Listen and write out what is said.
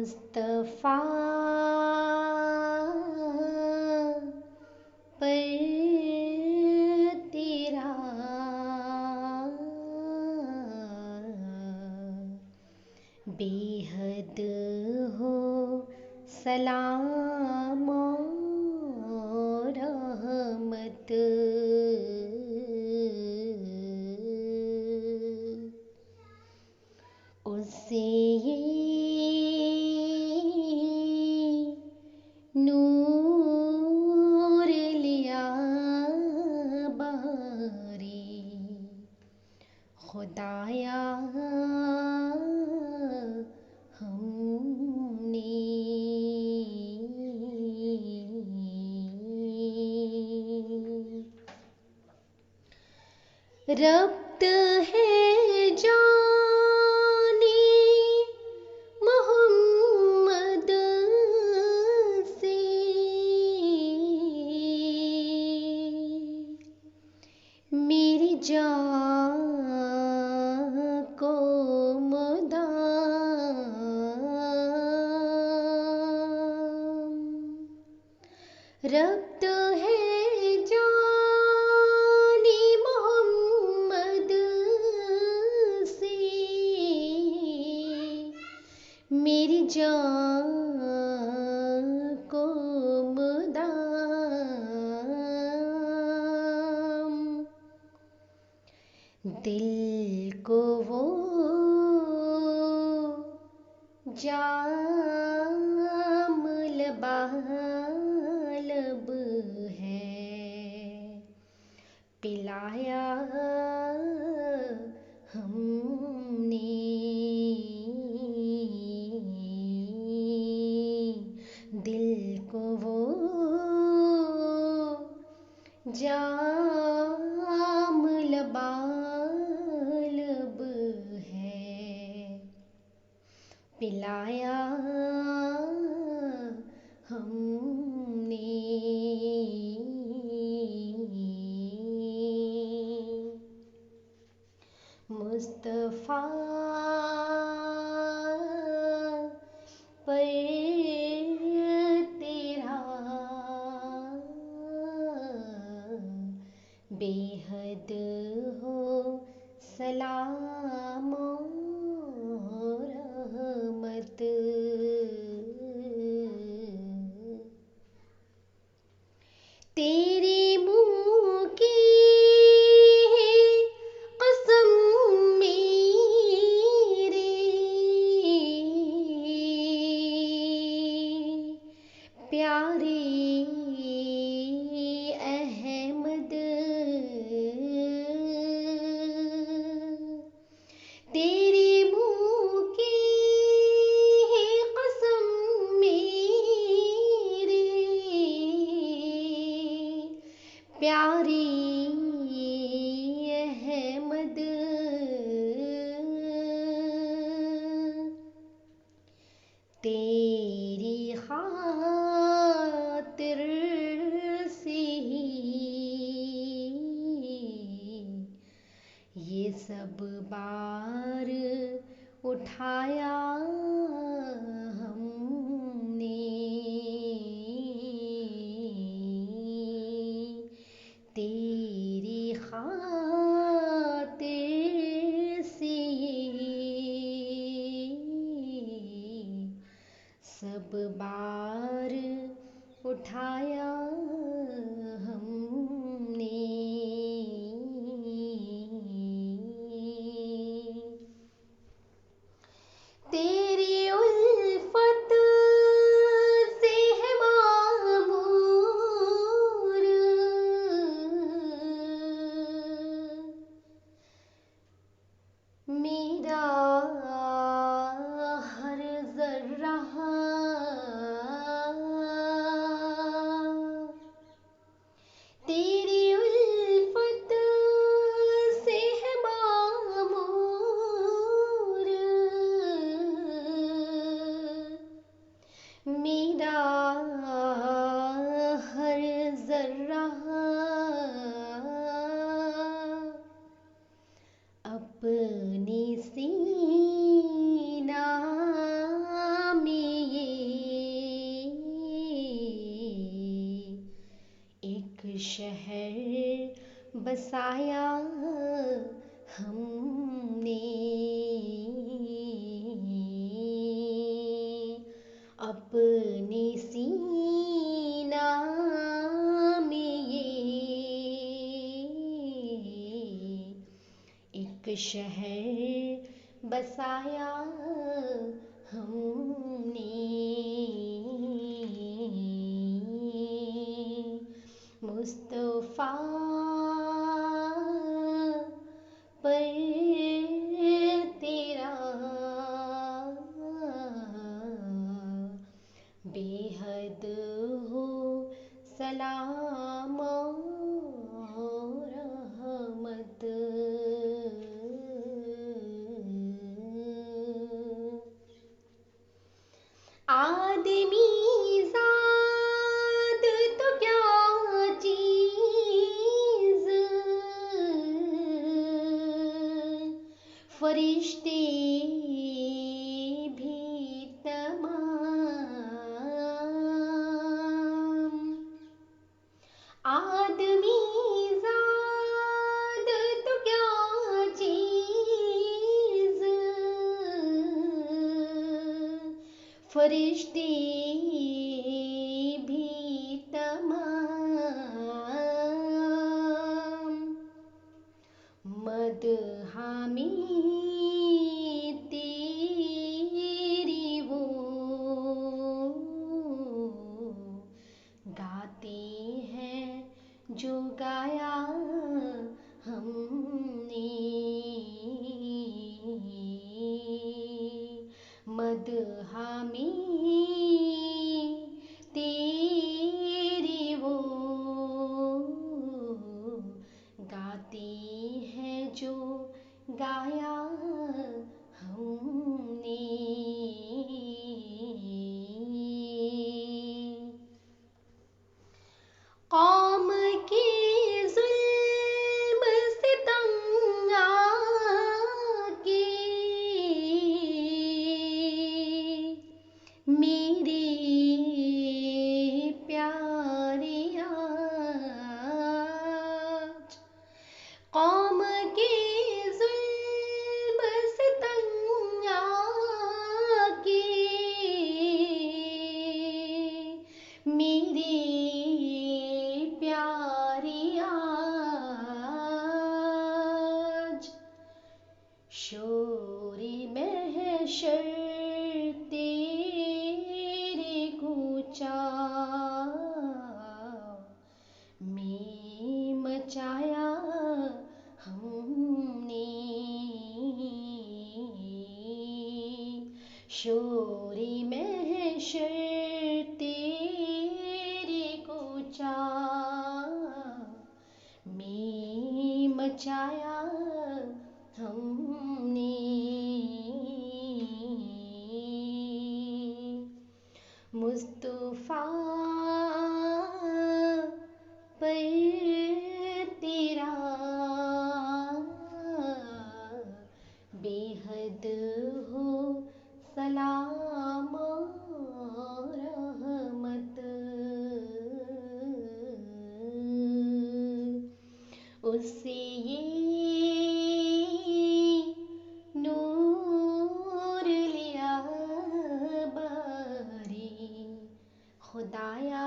मुस्तफा पर तेरा बेहद हो सलाम और रहमत। उससे ये नूर लिया बारी खुदाया हमने। रब्त है जाने मोहम्मद से, मेरी जान को मुदाम। रब्त है जाने मोहम्मद से, मेरी जान को मुदाम। दिल को वो जाम लबालब है पिलाया हमने। दिल को वो जाम लबालब है पिलाया हमने। मुस्तफा पर तेरा बेहद हो सलाम और रहमत। तेरे मुँह की कसम मेरे प्यारे अहमद। तेरे मुँह की कसम मेरे प्यारे अहमद। तेरी खातिर से ही ये सब बार उठाया हमने। तेरी खातिर से सब बार उठाया हमने। तेरी उल्फत से है मामूर मेरा हर जर्रा। बसाया हमने अपने सीना में ये एक शहर बसाया हमने मुस्तफा पर तेरा बेहद हो सलाम और रहमत आदमी ज़ात तो क्या चीज़ फरिश्ते भी तमाम आदमी ज़ात तो क्या चीज़ फरिश्ते भी तमाम मदहा में तेरी वो गाते हैं जो गाया हमने मदहा में तेरी वो गाते हैं जो गाया हमने कौम के ज़ुल्म से तंग आके मेरे प्यारे आज कौम के ज़ुल्म से तंग आके मेरे प्यारे आज शोरे महशर तेरे कूचा में मचाया हमने शोरे महशर तेरे कूचा में मचाया हमने मुस्तफा पर तेरा बेहद हो सलाम और रहमत उससे ये नूर लिया बारी खुदाया